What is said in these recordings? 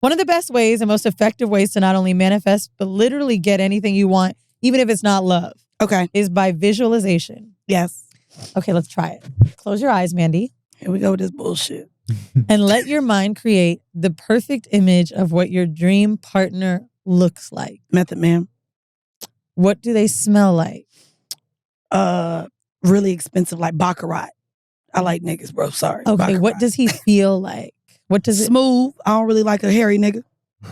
One of the best ways and most effective ways to not only manifest, but literally get anything you want, even if it's not love, is by visualization. Yes. Okay, let's try it. Close your eyes, Mandii. Here we go with this bullshit. And let your mind create the perfect image of what your dream partner looks like. Method Man. What do they smell like? Really expensive, like Baccarat. I like niggas, bro. Sorry. Okay, Baccarat. what does he feel like? What does Smooth. I don't really like a hairy nigga.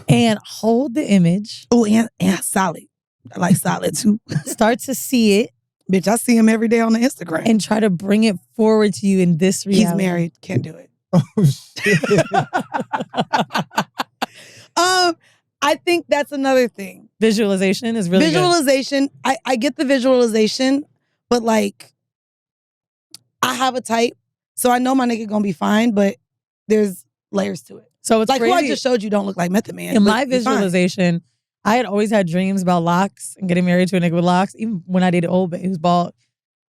And hold the image. Oh, and solid. I like solid too. Start to see it. Bitch, I see him every day on the Instagram. And try to bring it forward to you in this reality. He's married. Can't do it. Oh, shit. I think that's another thing. Visualization is really Visualization. I get the visualization, but like, I have a type, so I know my nigga gonna be fine, but there's layers to it. So it's like crazy. who I just showed you don't look like Method Man. In my visualization, I had always had dreams about locks and getting married to a nigga with locks. Even when I dated old, but he was bald.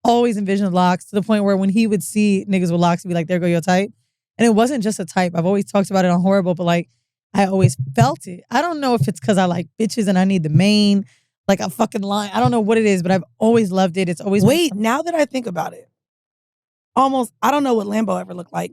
Always envisioned locks to the point where when he would see niggas with locks, he'd be like, there go your type. And it wasn't just a type. I've always talked about it on Horrible, but like, I always felt it. I don't know if it's because I like bitches and I need the mane, like a fucking line. I don't know what it is, but I've always loved it. It's always now that I think about it, almost, I don't know what Lambo ever looked like,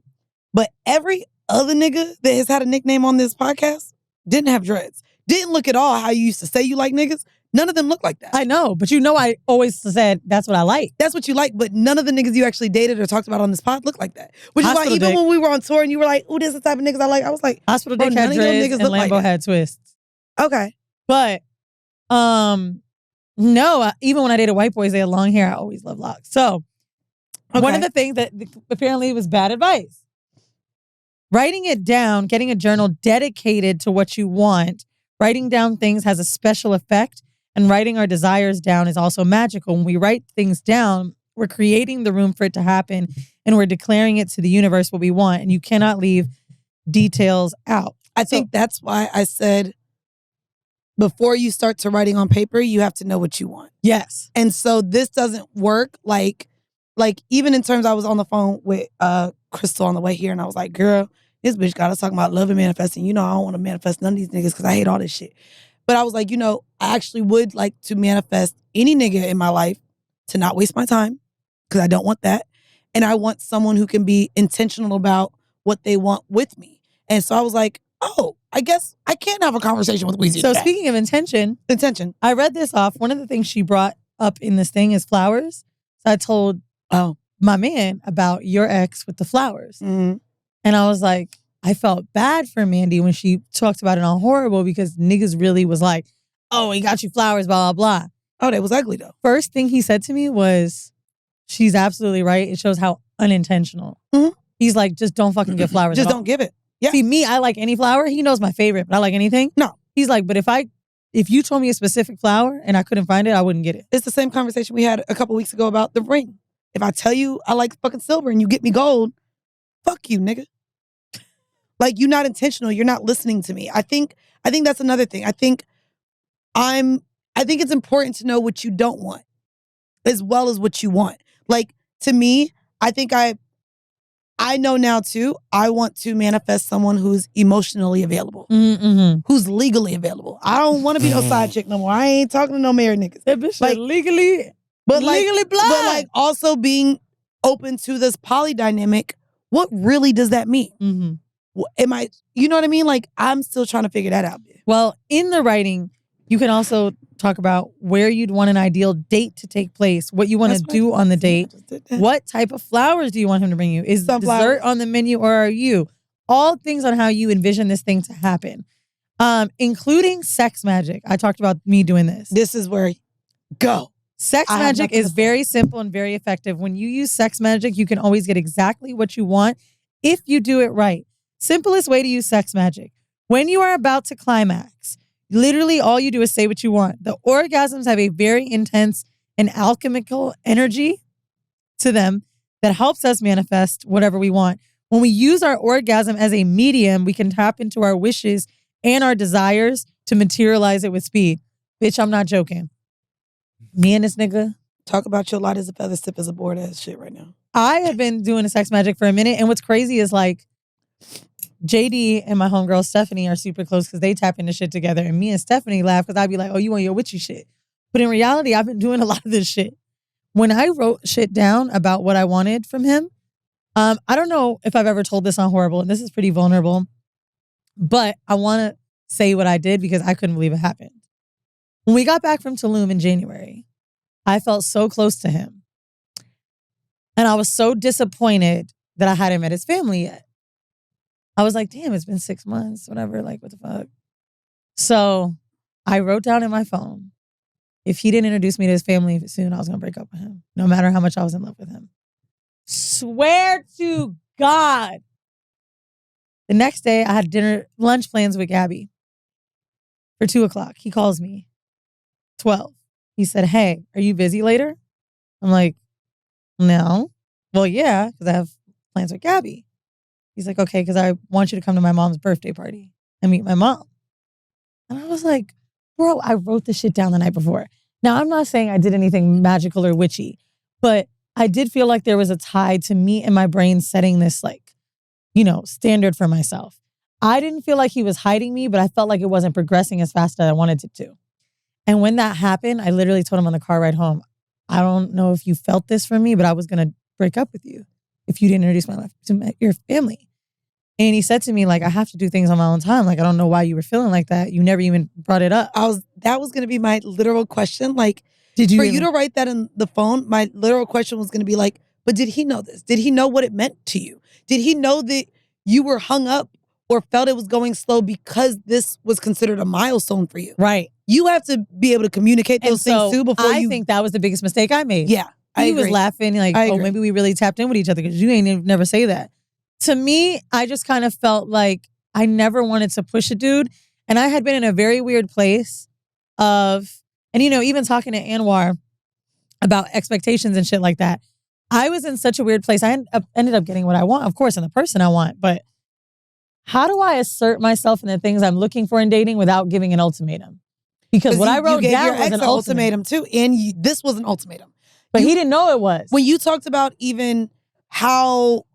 but every other nigga that has had a nickname on this podcast didn't have dreads. Didn't look at all how you used to say you like niggas. None of them look like that. I know, but you know I always said that's what I like. That's what you like, but none of the niggas you actually dated or talked about on this pod look like that. Which is why even when we were on tour and you were like, ooh, this is the type of niggas I like, I was like, Hospital Dick had dreads and Lambo had twists. Okay. But, no, even when I dated white boys, they had long hair. I always loved locks. So, one of the things that apparently was bad advice. Writing it down, getting a journal dedicated to what you want, writing down things has a special effect, and writing our desires down is also magical. When we write things down, we're creating the room for it to happen, and we're declaring it to the universe what we want, and you cannot leave details out. I think that's why I said before you start to writing on paper, you have to know what you want. Yes. And so this doesn't work like even in terms, I was on the phone with Crystal on the way here, and I was like, girl, this bitch got us talking about love and manifesting. You know, I don't want to manifest none of these niggas because I hate all this shit. But I was like, you know, I actually would like to manifest any nigga in my life to not waste my time because I don't want that. And I want someone who can be intentional about what they want with me. And so I was like, oh, I guess I can have a conversation with Weezy. So speaking of intention, I read this off. One of the things she brought up in this thing is flowers. So I told my man about your ex with the flowers. Mm-hmm. And I was like, I felt bad for Mandii when she talked about it on Horrible because niggas really was like, oh, he got you flowers, blah, blah, blah. Oh, that was ugly though. First thing he said to me was, she's absolutely right. It shows how unintentional. Mm-hmm. He's like, just don't fucking give flowers. Just don't give it. Yeah. See, me, I like any flower. He knows my favorite, but I like anything. No. He's like, but if you told me a specific flower and I couldn't find it, I wouldn't get it. It's the same conversation we had a couple weeks ago about the ring. If I tell you I like fucking silver and you get me gold, fuck you, nigga. Like, you're not intentional. You're not listening to me. I think that's another thing. I think it's important to know what you don't want as well as what you want. Like, to me, I think I know now too, I want to manifest someone who's emotionally available, who's legally available. I don't want to be no side chick no more. I ain't talking to no married niggas. That bitch like legally blind. But like also being open to this poly dynamic. What really does that mean? Mm-hmm. Am I, you know what I mean? Like, I'm still trying to figure that out. Well, in the writing, you can also talk about where you'd want an ideal date to take place, what you want to do on the date, what type of flowers do you want him to bring you? Is dessert on the menu or are you? All things on how you envision this thing to happen, including sex magic. I talked about me doing this. This is where go. Sex magic is very simple and very effective. When you use sex magic, you can always get exactly what you want if you do it right. Simplest way to use sex magic. When you are about to climax, literally all you do is say what you want. The orgasms have a very intense and alchemical energy to them that helps us manifest whatever we want. When we use our orgasm as a medium, we can tap into our wishes and our desires to materialize it with speed. Bitch, I'm not joking. Me and this nigga. Talk about your light as a feather, sip as a board ass shit right now. I have been doing the sex magic for a minute, and what's crazy is like, JD and my homegirl Stephanie are super close because they tap into shit together. And me and Stephanie laugh because I'd be like, oh, you on your witchy shit. But in reality, I've been doing a lot of this shit. When I wrote shit down about what I wanted from him, I don't know if I've ever told this on Horrible, and this is pretty vulnerable, but I want to say what I did because I couldn't believe it happened. When we got back from Tulum in January, I felt so close to him. And I was so disappointed that I hadn't met his family yet. I was like, damn, it's been 6 months, whatever, like, what the fuck? So I wrote down in my phone, if he didn't introduce me to his family soon, I was going to break up with him, no matter how much I was in love with him. Swear to God. The next day, I had lunch plans with Gabby for 2:00. He calls me, 12. He said, hey, are you busy later? I'm like, no. Well, yeah, because I have plans with Gabby. He's like, okay, because I want you to come to my mom's birthday party and meet my mom. And I was like, bro, I wrote this shit down the night before. Now, I'm not saying I did anything magical or witchy, but I did feel like there was a tie to me and my brain setting this, like, standard for myself. I didn't feel like he was hiding me, but I felt like it wasn't progressing as fast as I wanted it to. And when that happened, I literally told him on the car ride home, I don't know if you felt this from me, but I was going to break up with you if you didn't introduce my life to your family. And he said to me, like, I have to do things on my own time. Like, I don't know why you were feeling like that. You never even brought it up. That was going to be my literal question. Like, you to write that in the phone, my literal question was going to be like, but did he know this? Did he know what it meant to you? Did he know that you were hung up or felt it was going slow because this was considered a milestone for you? Right. You have to be able to communicate those things too before I think that was the biggest mistake I made. Yeah. He was laughing like, oh, maybe we really tapped in with each other because you ain't never say that. To me, I just kind of felt like I never wanted to push a dude. And I had been in a very weird place and even talking to Anwar about expectations and shit like that. I was in such a weird place. I ended up getting what I want, of course, and the person I want. But how do I assert myself in the things I'm looking for in dating without giving an ultimatum? Because what I wrote down was an ultimatum too. And this was an ultimatum. But he didn't know it was. When you talked about even how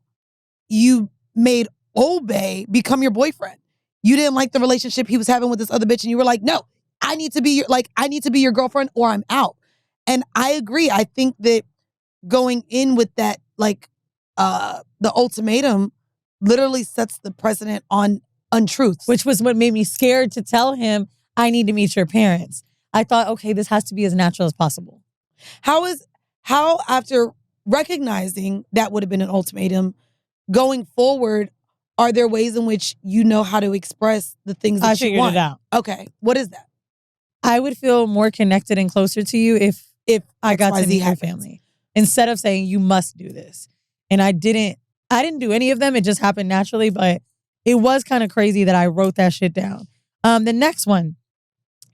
you made Obey become your boyfriend. You didn't like the relationship he was having with this other bitch, and you were like, no, I need to be your girlfriend or I'm out. And I agree. I think that going in with that, the ultimatum literally sets the precedent on untruths. Which was what made me scared to tell him, I need to meet your parents. I thought, okay, this has to be as natural as possible. How after recognizing that would have been an ultimatum, going forward, are there ways in which you know how to express the things that you want? I figured it out. Okay. What is that? I would feel more connected and closer to you if I got to meet your family. Instead of saying, you must do this. And I didn't do any of them. It just happened naturally, but it was kind of crazy that I wrote that shit down. The next one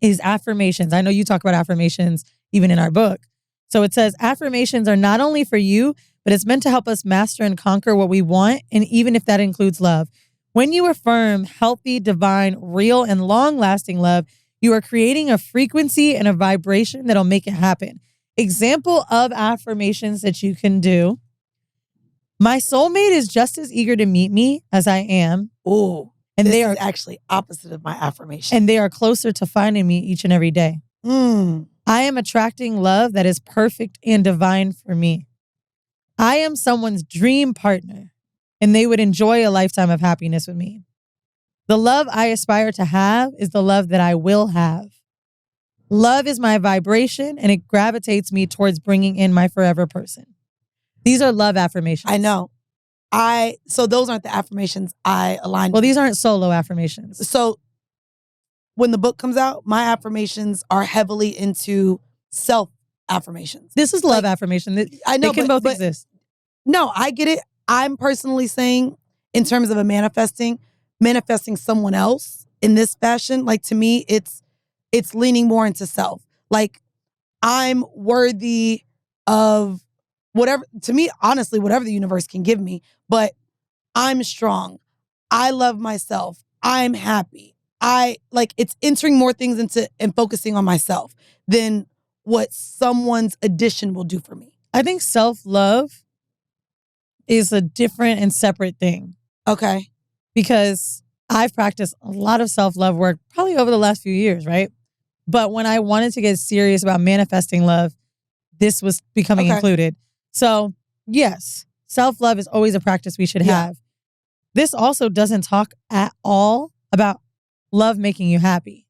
is affirmations. I know you talk about affirmations even in our book. So it says, affirmations are not only for you, but it's meant to help us master and conquer what we want, and even if that includes love. When you affirm healthy, divine, real, and long-lasting love, you are creating a frequency and a vibration that'll make it happen. Example of affirmations that you can do. My soulmate is just as eager to meet me as I am. Ooh, and they are actually opposite of my affirmation. And they are closer to finding me each and every day. I am attracting love that is perfect and divine for me. I am someone's dream partner, and they would enjoy a lifetime of happiness with me. The love I aspire to have is the love that I will have. Love is my vibration, and it gravitates me towards bringing in my forever person. These are love affirmations. I know. So those aren't the affirmations I align with. Well, these aren't solo affirmations. So when the book comes out, my affirmations are heavily into self affirmations. This is love affirmation. I know, they can both exist. No, I get it. I'm personally saying, in terms of a manifesting someone else in this fashion, like, to me, it's leaning more into self. Like, I'm worthy of whatever, to me, honestly, whatever the universe can give me, but I'm strong. I love myself. I'm happy. It's entering more things into and focusing on myself than what someone's addition will do for me. I think self-love is a different and separate thing. Okay. because I've practiced a lot of self-love work probably over the last few years, right? But when I wanted to get serious about manifesting love, this was becoming included. So yes, self-love is always a practice we should have. This also doesn't talk at all about love making you happy.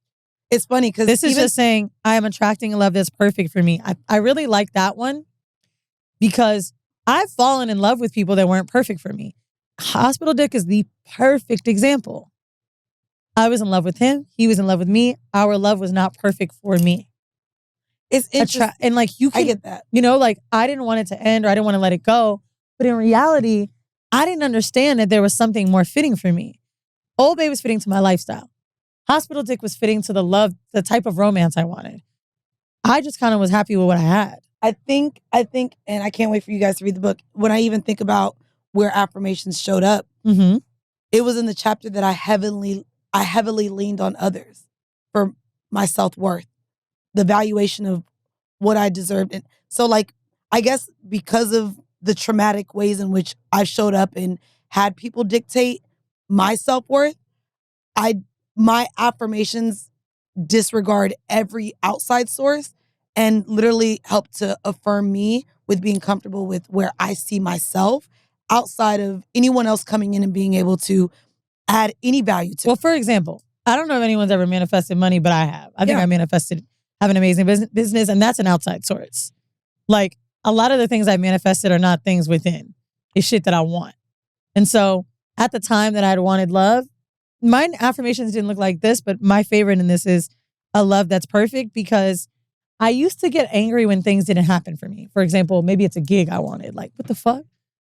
It's funny because this is just saying, I am attracting a love that's perfect for me. I really like that one because I've fallen in love with people that weren't perfect for me. Hospital Dick is the perfect example. I was in love with him. He was in love with me. Our love was not perfect for me. It's interesting. And like you can, I get that. You know, like I didn't want it to end or I didn't want to let it go. But in reality, I didn't understand that there was something more fitting for me. Old Bay was fitting to my lifestyle. Hospital Dick was fitting to the type of romance I wanted. I just kind of was happy with what I had. I think, and I can't wait for you guys to read the book. When I even think about where affirmations showed up, it was in the chapter that I heavily leaned on others for my self-worth, the valuation of what I deserved. And so like, I guess because of the traumatic ways in which I showed up and had people dictate my self-worth, my affirmations disregard every outside source and literally help to affirm me with being comfortable with where I see myself outside of anyone else coming in and being able to add any value to. Well, for example, I don't know if anyone's ever manifested money, but I have. I think I manifested having an amazing business, and that's an outside source. Like, a lot of the things I manifested are not things within. It's shit that I want. And so, at the time that I'd wanted love, my affirmations didn't look like this, but my favorite in this is a love that's perfect because I used to get angry when things didn't happen for me. For example, maybe it's a gig I wanted. Like, what the fuck?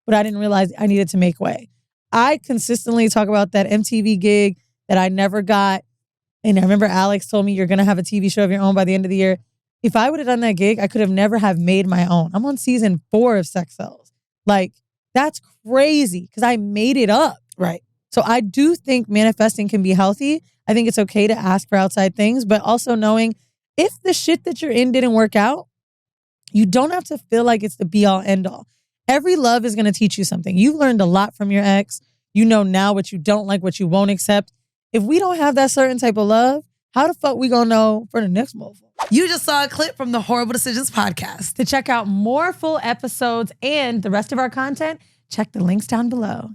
But I didn't realize I needed to make way. I consistently talk about that MTV gig that I never got. And I remember Alex told me, you're going to have a TV show of your own by the end of the year. If I would have done that gig, I could have never have made my own. I'm on season 4 of Sex Cells. Like, that's crazy because I made it up. Right. So I do think manifesting can be healthy. I think it's okay to ask for outside things, but also knowing if the shit that you're in didn't work out, you don't have to feel like it's the be all end all. Every love is going to teach you something. You've learned a lot from your ex. You know now what you don't like, what you won't accept. If we don't have that certain type of love, how the fuck we gonna know for the next motherfucker? You just saw a clip from the Horrible Decisions podcast. To check out more full episodes and the rest of our content, check the links down below.